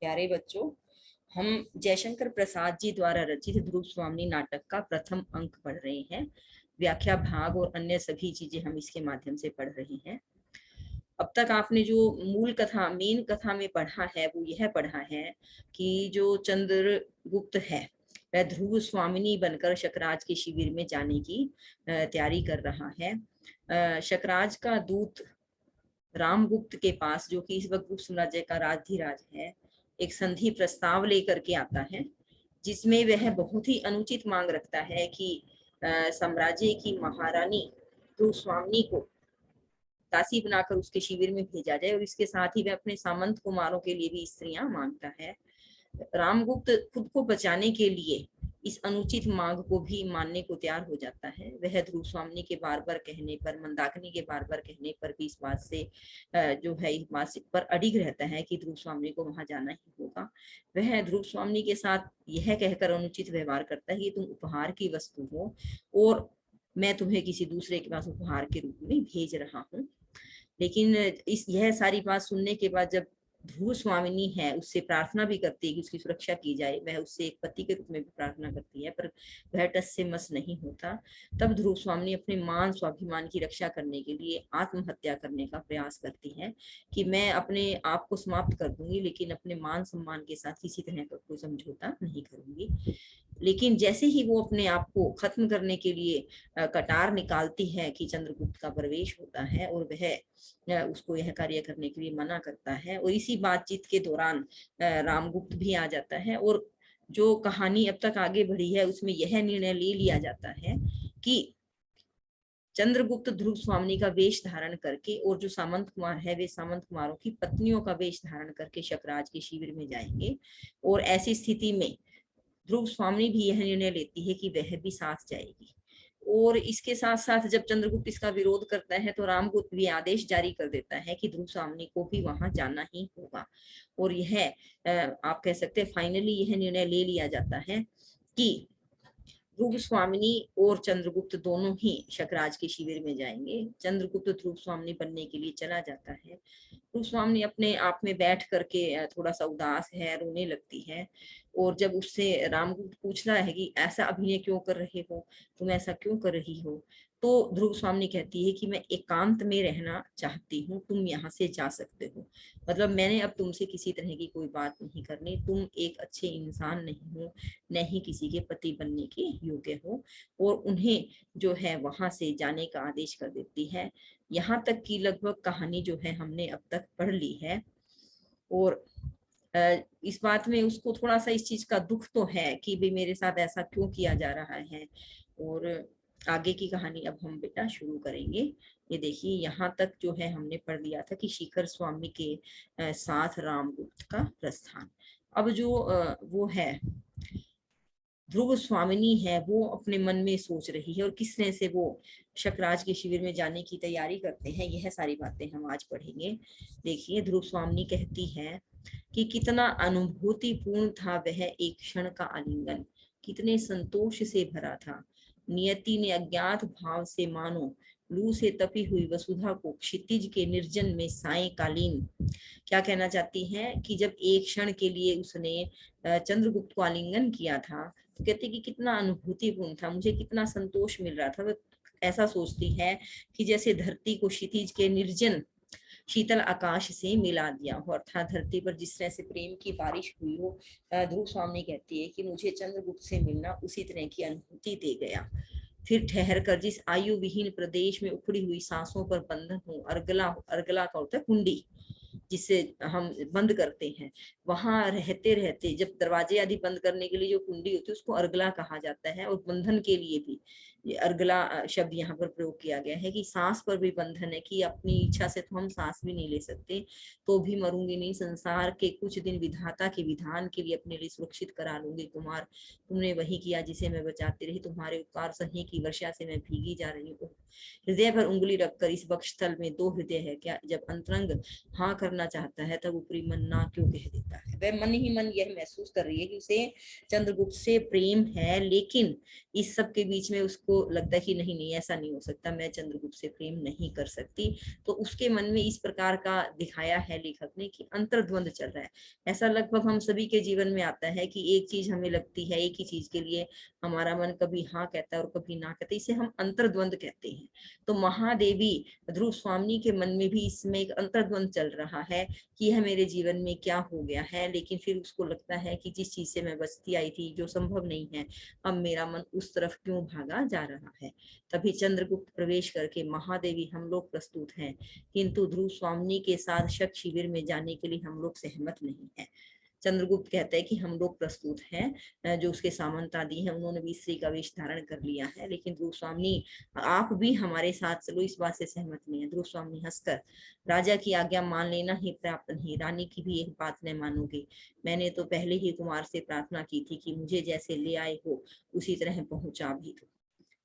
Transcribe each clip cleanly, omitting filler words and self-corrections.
प्यारे बच्चों, हम जयशंकर प्रसाद जी द्वारा रचित ध्रुव स्वामिनी नाटक का प्रथम अंक पढ़ रहे हैं। व्याख्या भाग और अन्य सभी चीजें हम इसके माध्यम से पढ़ रहे हैं। अब तक आपने जो मूल कथा मेन कथा में पढ़ा है वो यह पढ़ा है कि जो चंद्रगुप्त है वह ध्रुव स्वामिनी बनकर शकराज के शिविर में जाने की तैयारी कर रहा है। शकराज का दूत रामगुप्त के पास, जो कि इस वक्त गुप्त साम्राज्य का राजधिराज है, एक संधि प्रस्ताव लेकर के आता है, जिसमें वह बहुत ही अनुचित मांग रखता है कि साम्राज्य की महारानी ध्रुवस्वामिनी को दासी बनाकर उसके शिविर में भेजा जाए, और इसके साथ ही वह अपने सामंत कुमारों के लिए भी स्त्रियां मांगता है। रामगुप्त खुद को बचाने के लिए इस अनुचित मांग को भी मानने को तैयार हो जाता है। वह ध्रुव स्वामिनी के बार बार कहने पर, मंदाकिनी के बार बार कहने पर भी इस बात से जो है इस बात पर अडिग रहता है कि ध्रुव स्वामिनी को वहां जाना ही होगा। वह ध्रुव स्वामिनी के साथ यह कहकर अनुचित व्यवहार करता है कि तुम उपहार की वस्तु हो और मैं तुम्हें किसी दूसरे के पास उपहार के रूप में भेज रहा हूँ। लेकिन यह सारी बात सुनने के बाद जब ध्रुव स्वामिनी है उससे प्रार्थना भी करती है कि उसकी सुरक्षा की जाए, वह उससे एक पति के रूप में भी प्रार्थना करती है, पर वह टस से मस नहीं होता। तब ध्रुव स्वामिनी अपने मान स्वाभिमान की रक्षा करने के लिए आत्महत्या करने का प्रयास करती है कि मैं अपने आप को समाप्त कर दूंगी, लेकिन अपने मान सम्मान के साथ किसी तरह का कोई समझौता नहीं करूंगी। लेकिन जैसे ही वो अपने आप को खत्म करने के लिए कटार निकालती है कि चंद्रगुप्त का प्रवेश होता है, और वह उसको यह कार्य करने के लिए मना करता है। और इसी बातचीत के दौरान रामगुप्त भी आ जाता है, और जो कहानी अब तक आगे बढ़ी है उसमें यह निर्णय ले लिया जाता है कि चंद्रगुप्त ध्रुव स्वामिनी का वेश धारण करके, और जो सामंत कुमार है वे सामंत कुमारों की पत्नियों का वेश धारण करके शकराज के शिविर में जाएंगे। और ऐसी स्थिति में ध्रुव स्वामिनी भी यह निर्णय लेती है कि वह भी साथ जाएगी। और इसके साथ साथ जब चंद्रगुप्त इसका विरोध करता है तो रामगुप्त भी आदेश जारी कर देता है कि ध्रुव स्वामिनी को भी वहां जाना ही होगा। और यह आप कह सकते हैं फाइनली यह निर्णय ले लिया जाता है कि ध्रुव स्वामिनी और चंद्रगुप्त दोनों ही शकराज के शिविर में जाएंगे। चंद्रगुप्त ध्रुव स्वामिनी बनने के लिए चला जाता है। ध्रुव स्वामिनी अपने आप में बैठ करके थोड़ा सा उदास है, रोने लगती है। और जब उससे रामगुप्त पूछता है कि ऐसा अभिनय क्यों कर रहे हो, तुम ऐसा क्यों कर रही हो, तो ध्रुव स्वामिनी कहती है कि मैं एकांत में रहना चाहती हूँ, तुम यहाँ से जा सकते हो। मतलब मैंने अब तुमसे किसी तरह की कोई बात नहीं करनी, तुम एक अच्छे इंसान नहीं हो, न ही किसी के पति बनने के योग्य हो। और उन्हें जो है वहां से जाने का आदेश कर देती है। यहाँ तक की लगभग कहानी जो है हमने अब तक पढ़ ली है। और इस बात में उसको थोड़ा सा इस चीज का दुख तो है कि भाई मेरे साथ ऐसा क्यों किया जा रहा है। और आगे की कहानी अब हम बेटा शुरू करेंगे। ये देखिए यहाँ तक जो है हमने पढ़ लिया था कि शिखर स्वामी के साथ रामगुप्त का प्रस्थान। अब जो वो है ध्रुव स्वामिनी है वो अपने मन में सोच रही है, और किस तरह से वो शकराज के शिविर में जाने की तैयारी करते हैं, यह सारी बातें हम आज पढ़ेंगे। देखिए ध्रुव स्वामिनी कहती है कि कितना अनुभूतिपूर्ण था वह एक क्षण का आलिंगन, कितने संतोष से भरा था। नियति ने अज्ञात भाव से मानो लू से तपी हुई वसुधा को क्षितिज के निर्जन में सायकालीन, क्या कहना चाहती हैं कि जब एक क्षण के लिए उसने चंद्रगुप्त को आलिंगन किया था तो कहती कि कितना अनुभूतिपूर्ण था, मुझे कितना संतोष मिल रहा था। वह ऐसा सोचती है कि जैसे धरती को क्षितिज के निर्जन शीतल आकाश से मिला दिया हो, अर्थात धरती पर जिस तरह से प्रेम की बारिश हुई हो। ध्रुव स्वामिनी कहती है कि मुझे चंद्रगुप्त से मिलना उसी तरह की अनुभूति दे गया। फिर ठहर कर जिस आयु विहीन प्रदेश में उखड़ी हुई सांसों पर बंधन हो, अर्गला, अर्गला का होता है कुंडी जिसे हम बंद करते हैं, वहां रहते रहते जब दरवाजे आदि बंद करने के लिए जो कुंडी होती है उसको अर्गला कहा जाता है। और बंधन के लिए भी ये अर्गला शब्द यहाँ पर प्रयोग किया गया है कि सांस पर भी बंधन है कि अपनी इच्छा से तो हम सांस भी नहीं ले सकते, तो भी मरूंगी नहीं, संसार के कुछ दिन विधाता के विधान के लिए अपने लिए सुरक्षित करा लूंगी। कुमार तुमने वही किया जिसे मैं बचाती रही, तुम्हारे उपकार सही की वर्षा से मैं भीगी जा रही हूँ। हृदय पर उंगली रखकर इस वक्षस्थल में दो हृदय है क्या, जब अंतरंग हाँ करना चाहता है तब ऊपरी मन ना क्यों कह देता है। वह मन ही मन यह महसूस कर रही है कि उसे चंद्रगुप्त से प्रेम है, लेकिन इस सब के बीच में को लगता है कि नहीं नहीं ऐसा नहीं हो सकता, मैं चंद्रगुप्त से प्रेम नहीं कर सकती। तो उसके मन में इस प्रकार का दिखाया है लेखक ने कि अंतर्द्वंद चल रहा है। ऐसा लगभग हम सभी के जीवन में आता है कि एक चीज हमें लगती है, एक ही चीज के लिए हमारा मन कभी हाँ कहता है और कभी ना कहता है, इसे हम अंतर्द्वंद कहते हैं। तो महादेवी ध्रुव स्वामी के मन में भी इसमें एक अंतर्द्वंद चल रहा है कि यह मेरे जीवन में क्या हो गया है। लेकिन फिर उसको लगता है कि जिस चीज से मैं बचती आई थी, जो संभव नहीं है, अब मेरा मन उस तरफ क्यों भागा जा रहा है। तभी चंद्रगुप्त प्रवेश करके, महादेवी हम लोग प्रस्तुत हैं, किंतु ध्रुव स्वामी के साथ शक शिविर में जाने के लिए हम लोग सहमत नहीं है। चंद्रगुप्त कहते हैं कि हम लोग प्रस्तुत हैं, जो उसके सामंत आदि हैं उन्होंने भी स्त्री का वेश धारण कर लिया है, लेकिन ध्रुव स्वामी आप भी हमारे साथ चलो, इस बात से सहमत नहीं है। ध्रुव स्वामी हंसकर, राजा की आज्ञा मान लेना ही प्राप्त नहीं, रानी की भी एक बात न मानोगे। मैंने तो पहले ही कुमार से प्रार्थना की थी कि मुझे जैसे ले आए हो उसी तरह पहुंचा भी दो।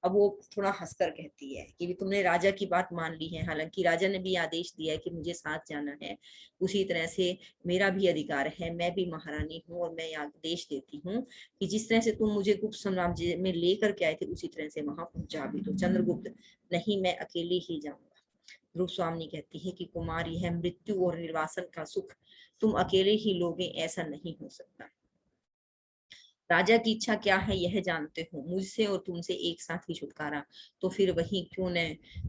अब वो थोड़ा हंसकर कहती है कि भी तुमने राजा की बात मान ली है, हालांकि राजा ने भी आदेश दिया है कि मुझे साथ जाना है, उसी तरह से मेरा भी अधिकार है, मैं भी महारानी हूँ और मैं आदेश देती हूँ कि जिस तरह से तुम मुझे गुप्त साम्राज्य में लेकर के आए थे उसी तरह से वहां पहुंचा भी दो। चंद्रगुप्त, नहीं मैं अकेले ही जाऊंगा। ध्रुव स्वामी कहती है कि कुमार, यह मृत्यु और निर्वासन का सुख तुम अकेले ही लोगे, ऐसा नहीं हो सकता। राजा की इच्छा क्या है यह जानते हो, मुझसे और तुमसे एक साथ ही छुटकारा, तो फिर वही क्यों न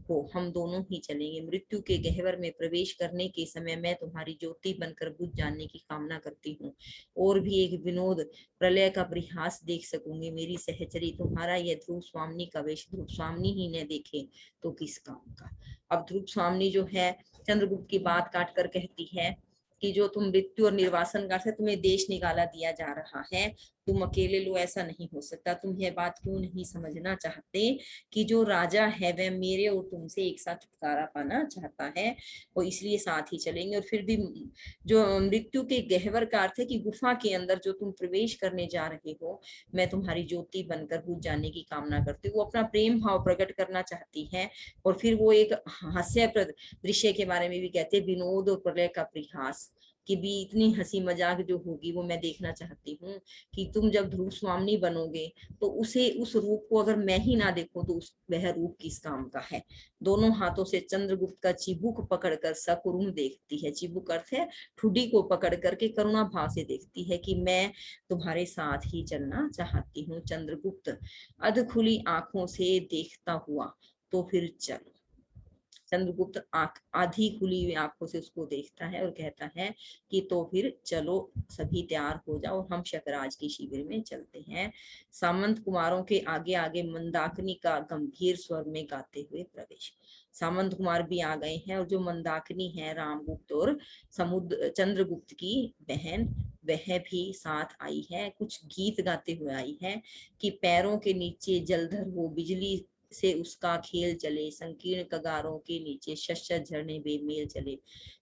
हो, हम दोनों ही चलेंगे। मृत्यु के गह्वर में प्रवेश करने के समय मैं तुम्हारी ज्योति बनकर बुझ जाने की कामना करती हूँ, और भी एक विनोद प्रलय का परिहास देख सकूंगी। मेरी सहचरी, तुम्हारा यह ध्रुव स्वामी का वेश ध्रुव स्वामी ही न देखे तो किस काम का। अब ध्रुव स्वामी जो है चंद्रगुप्त की बात काट कर कहती है कि जो तुम मृत्यु और निर्वासन का, तुम्हें देश निकाला दिया जा रहा है, तुम अकेले लो, ऐसा नहीं हो सकता। तुम यह बात क्यों नहीं समझना चाहते कि जो राजा है वह मेरे और तुमसे एक साथ छुटकारा पाना चाहता है, और इसलिए साथ ही चलेंगे। और फिर भी जो मृत्यु के गह्वर का अर्थ है कि गुफा के अंदर जो तुम प्रवेश करने जा रहे हो, मैं तुम्हारी ज्योति बनकर बुझ जाने की कामना करती हूँ। वो अपना प्रेम भाव प्रकट करना चाहती है। और फिर वो एक हास्यप्रद दृश्य के बारे में भी कहते हैं, विनोद और प्रलय का परिहास, कि भी इतनी हंसी मजाक जो होगी वो मैं देखना चाहती हूँ कि तुम जब ध्रुव स्वामी बनोगे तो उसे, उस रूप को अगर मैं ही ना देखूं तो वह रूप किस काम का है। दोनों हाथों से चंद्रगुप्त का चिबुक पकड़कर सकुरुम देखती है। चिबुक अर्थ है ठुडी को पकड़ करके करुणा भाव से देखती है कि मैं तुम्हारे साथ ही चलना चाहती हूँ। चंद्रगुप्त अध खुली आंखों से देखता हुआ, तो फिर चलो। चंद्रगुप्त आंख आधी खुली हुई आंखों से उसको देखता है और कहता है कि तो फिर चलो, सभी तैयार हो जाओ, हम शकराज की शिविर में चलते हैं। सामंत कुमारों के आगे आगे मंदाकिनी का गंभीर स्वर में गाते हुए प्रवेश। सामंत कुमार भी आ गए हैं, और जो मंदाकिनी है रामगुप्त और समुद्र चंद्रगुप्त की बहन, वह भी साथ आई है। कुछ गीत गाते हुए आई है कि पैरों के नीचे जलधर हो, बिजली से उसका खेल चले, संकीर्ण कगारों के नीचे शश्वत झरने बेमेल चले,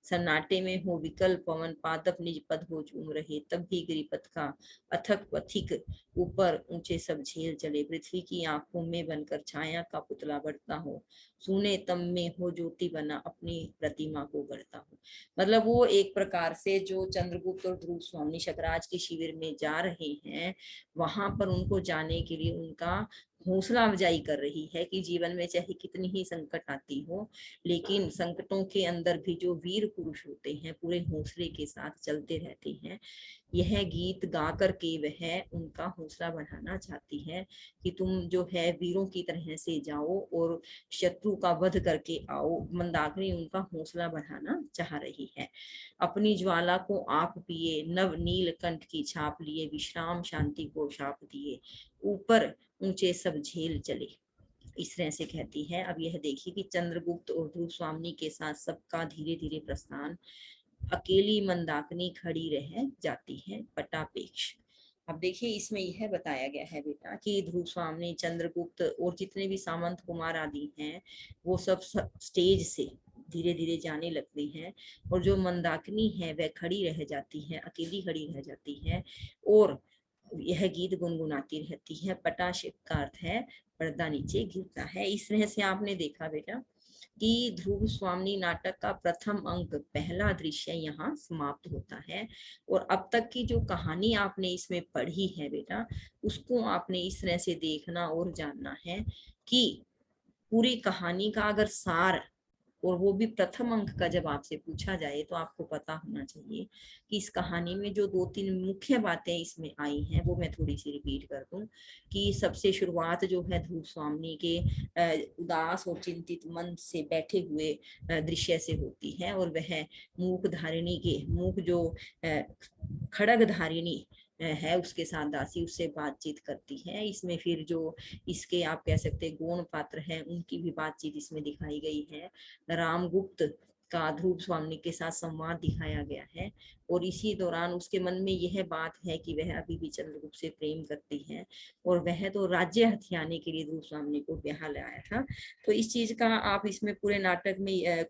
सन्नाटे में हो विकल पवन, पादप निज पद हो चूम रहे, तब भी गिरिपथ का अथक पथिक, ऊपर ऊंचे सब झेल चले, पृथ्वी की आंखों में बनकर छाया का पुतला बढ़ता हो, सुने तम में हो ज्योति बना, अपनी प्रतिमा को गढ़ता हो। मतलब वो एक प्रकार से जो चंद्रगुप्त और ध्रुव स्वामी शकराज के शिविर में जा रहे हैं, वहां पर उनको जाने के लिए उनका हौसला अफजाई कर रही है कि जीवन में चाहे कितनी ही संकट आती हो, लेकिन संकटों के अंदर भी जो वीर पुरुष होते हैं पूरे हौसले के साथ चलते रहते हैं। यह गीत गा करके वह उनका हौसला बढ़ाना चाहती है कि तुम जो है वीरों की तरह से जाओ और शत्रु का वध करके आओ। मंदाकिनी उनका हौसला बढ़ाना चाह रही है। अपनी ज्वाला को आप पिए, नव नील कंठ की छाप लिए, विश्राम शांति को शाप दिए, ऊपर ऊंचे सब झेल चले, इस तरह से कहती है। अब यह देखिए कि चंद्रगुप्त और ध्रुव स्वामी के साथ सबका धीरे धीरे प्रस्थान, अकेली मंदाकिनी खड़ी रह जाती है पटापेक्ष। अब देखिए इसमें यह बताया गया है बेटा कि ध्रुव स्वामी, चंद्रगुप्त और जितने भी सामंत कुमार आदि हैं, वो सब स्टेज से धीरे धीरे जाने लगते हैं, और जो मंदाकिनी है वह खड़ी रह जाती है, अकेली खड़ी रह जाती है, और यह गीत गुनगुनाती रहती है। पटाश का अर्थ है पर्दा नीचे गिरता है। इस तरह से आपने देखा बेटा कि ध्रुव स्वामी नाटक का प्रथम अंक पहला दृश्य यहाँ समाप्त होता है। और अब तक की जो कहानी आपने इसमें पढ़ी है बेटा, उसको आपने इस तरह से देखना और जानना है कि पूरी कहानी का अगर सार, और वो भी प्रथम अंक का जब आपसे पूछा जाए, तो आपको पता होना चाहिए कि इस कहानी में जो 2-3 मुख्य बातें इसमें आई हैं वो मैं थोड़ी सी रिपीट कर दूं। कि सबसे शुरुआत जो है ध्रुव स्वामी के उदास और चिंतित मन से बैठे हुए दृश्य से होती है, और वह मूक धारिणी के मूक जो खड़ग धारिणी है उसके साथ दासी उससे बातचीत करती है। इसमें फिर जो इसके आप कह सकते हैं गौण पात्र हैं उनकी भी बातचीत इसमें दिखाई गई है। रामगुप्त का ध्रुव स्वामी के साथ संवाद दिखाया गया है, और इसी दौरान उसके मन में यह बात है कि वह अभी भी चंद्रगुप्त से प्रेम करती है, और वह तो राज्य हथियाने के लिए ध्रुव स्वामी को ब्याह लाया था। तो इस चीज का आप इसमें पूरे नाटक में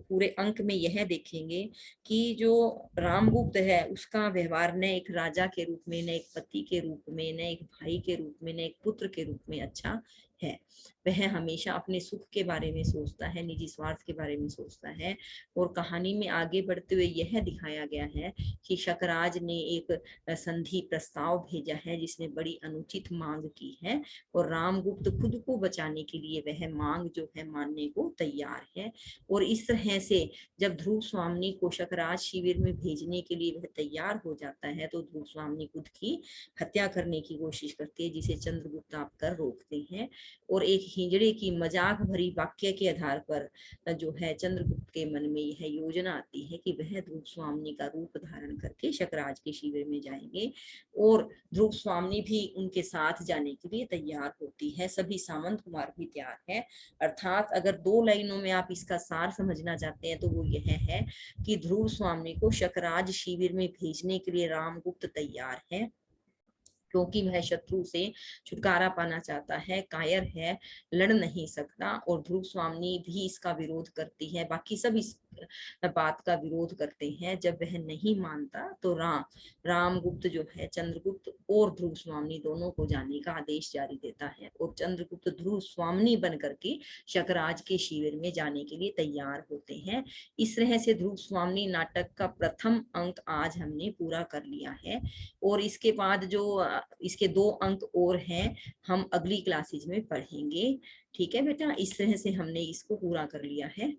पूरे अंक में यह देखेंगे कि जो रामगुप्त है उसका व्यवहार न एक राजा के रूप में, न एक पति के रूप में, न एक भाई के रूप में, न एक पुत्र के रूप में अच्छा है। वह हमेशा अपने सुख के बारे में सोचता है, निजी स्वार्थ के बारे में सोचता है। और कहानी में आगे बढ़ते हुए यह दिखाया गया है कि शकराज ने एक संधि प्रस्ताव भेजा है जिसने बड़ी अनुचित मांग की है, और रामगुप्त खुद को बचाने के लिए वह मांग जो है मानने को तैयार है। और इस तरह से जब ध्रुव स्वामी को शकराज शिविर में भेजने के लिए वह तैयार हो जाता है, तो ध्रुव स्वामी खुद की हत्या करने की कोशिश करती है, जिसे चंद्रगुप्त आकर रोकते हैं। और एक हिजड़े की मजाक भरी वाक्य के आधार पर जो है चंद्रगुप्त के मन में यह योजना आती है कि वह ध्रुव स्वामी का रूप धारण करके शकराज के शिविर में जाएंगे, और ध्रुव स्वामी भी उनके साथ जाने के लिए तैयार होती है। सभी सामंत कुमार भी तैयार है। अर्थात अगर 2 लाइनों में आप इसका सार समझना चाहते हैं तो वो यह है कि ध्रुव स्वामी को शकराज शिविर में भेजने के लिए रामगुप्त तैयार है, क्योंकि वह शत्रु से छुटकारा पाना चाहता है, कायर है, लड़ नहीं सकता। और ध्रुव स्वामी भी इसका विरोध करती है, बाकी सब इस बात का विरोध करते हैं। जब वह नहीं मानता तो रामगुप्त जो है चंद्रगुप्त और ध्रुव स्वामी दोनों को जाने का आदेश जारी देता है, और चंद्रगुप्त ध्रुव स्वामी बन करके शकराज के शिविर में जाने के लिए तैयार होते हैं। इस तरह से ध्रुव स्वामी नाटक का प्रथम अंक आज हमने पूरा कर लिया है, और इसके बाद जो इसके 2 अंक और हैं हम अगली क्लासेज में पढ़ेंगे। ठीक है बेटा, इस तरह से हमने इसको पूरा कर लिया है।